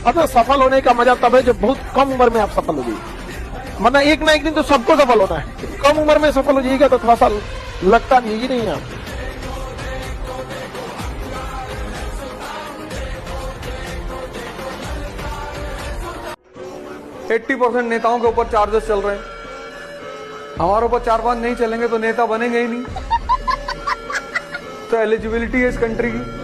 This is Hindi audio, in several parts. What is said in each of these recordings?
अतः सफल होने का मजा तब है जब बहुत कम उम्र में आप सफल हो जाइए, वरना एक ना एक दिन तो सबको सफल होना है। कम उम्र में सफल हो जाइएगा तो थोड़ा सा लगता नहीं है आप। 80% नेताओं के ऊपर चार्जेस चल रहे हैं, हमारे ऊपर 4-5 नहीं चलेंगे तो नेता बनेंगे ही नहीं। तो एलिजिबिलिटी है इस कंट्री की।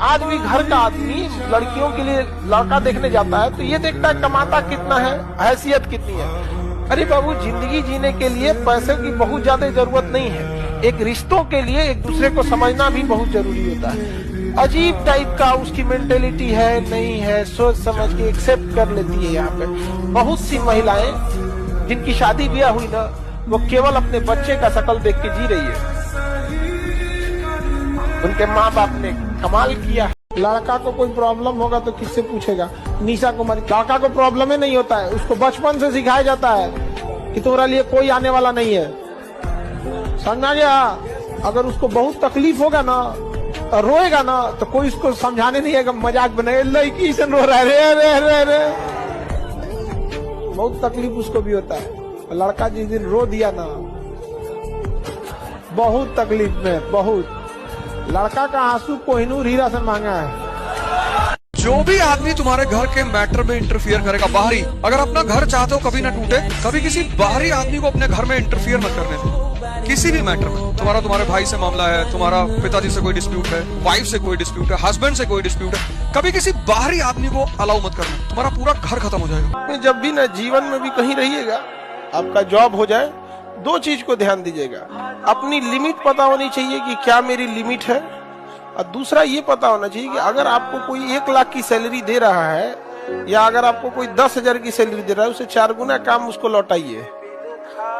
आज भी घर का आदमी लड़कियों के लिए लड़का देखने जाता है तो ये देखता है कमाता कितना है, हैसियत कितनी है। अरे बाबू, जिंदगी जीने के लिए पैसे की बहुत ज्यादा जरूरत नहीं है, एक रिश्तों के लिए एक दूसरे को समझना भी बहुत जरूरी होता है। अजीब टाइप का उसकी मेंटेलिटी है, नहीं है, सोच समझ के एक्सेप्ट कर लेती है। यहाँ पे बहुत सी महिलाएं जिनकी शादी ब्याह हुई ना, वो केवल अपने बच्चे का शक्ल देख के जी रही है। उनके माँ बाप ने कमाल किया। लड़का को कोई प्रॉब्लम होगा तो किससे पूछेगा? निशा कुमारी, लड़का को प्रॉब्लम ही नहीं होता है, उसको बचपन से सिखाया जाता है कि तुम्हारे लिए कोई आने वाला नहीं है। समझा गया? अगर उसको बहुत तकलीफ होगा ना, रोएगा ना, तो कोई उसको समझाने नहीं आएगा, मजाक बनाएगा, लड़की से रो रहा है, रे रे रे रे। बहुत तकलीफ उसको भी होता है। लड़का जिस दिन रो दिया ना, बहुत तकलीफ में, बहुत। लड़का का आंसू कोहिनूर हीरा से मांगा है। जो भी आदमी तुम्हारे घर के मैटर में इंटरफियर करेगा, बाहरी, अगर अपना घर चाहते हो कभी ना टूटे, कभी किसी बाहरी आदमी को अपने घर में इंटरफियर मत करने दो। किसी भी मैटर में, तुम्हारे भाई से मामला है, तुम्हारा पिताजी से कोई डिस्प्यूट है, वाइफ से कोई डिस्प्यूट है, हस्बैंड से कोई डिस्प्यूट है, कभी किसी बाहरी आदमी को अलाउ मत करना, तुम्हारा पूरा घर खत्म हो जाएगा। जब भी ना जीवन में भी कहीं रहिएगा, आपका जॉब हो जाए, दो चीज को ध्यान दीजिएगा। अपनी लिमिट पता होनी चाहिए कि क्या मेरी लिमिट है, और दूसरा ये पता होना चाहिए कि अगर आपको कोई 1 लाख की सैलरी दे रहा है या अगर आपको कोई 10,000 की सैलरी दे रहा है, उससे 4 गुना काम उसको लौटाइए।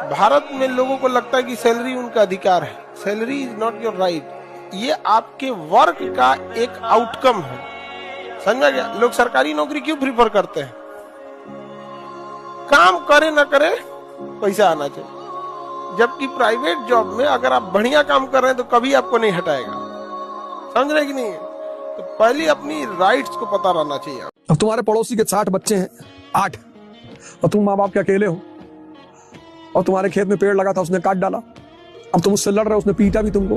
भारत में लोगों को लगता है कि सैलरी उनका अधिकार है। Salary is not your right, ये आपके वर्क का एक आउटकम है। समझा गया? लोग सरकारी नौकरी क्यों प्रीफर करते हैं? काम करे ना करे पैसा आना चाहिए, जबकि प्राइवेट जॉब में अगर आप बढ़िया काम कर रहे हैं तो कभी आपको नहीं हटाएगा। समझ रहे कि नहीं? तो पहले अपनी राइट्स को पता रहना चाहिए। अब तुम्हारे पड़ोसी के 60 बच्चे हैं, 8, और तुम माँ बाप के अकेले हो, और तुम्हारे खेत में पेड़ लगा था उसने काट डाला, अब तुम उससे लड़ रहे हो, उसने पीटा भी तुमको।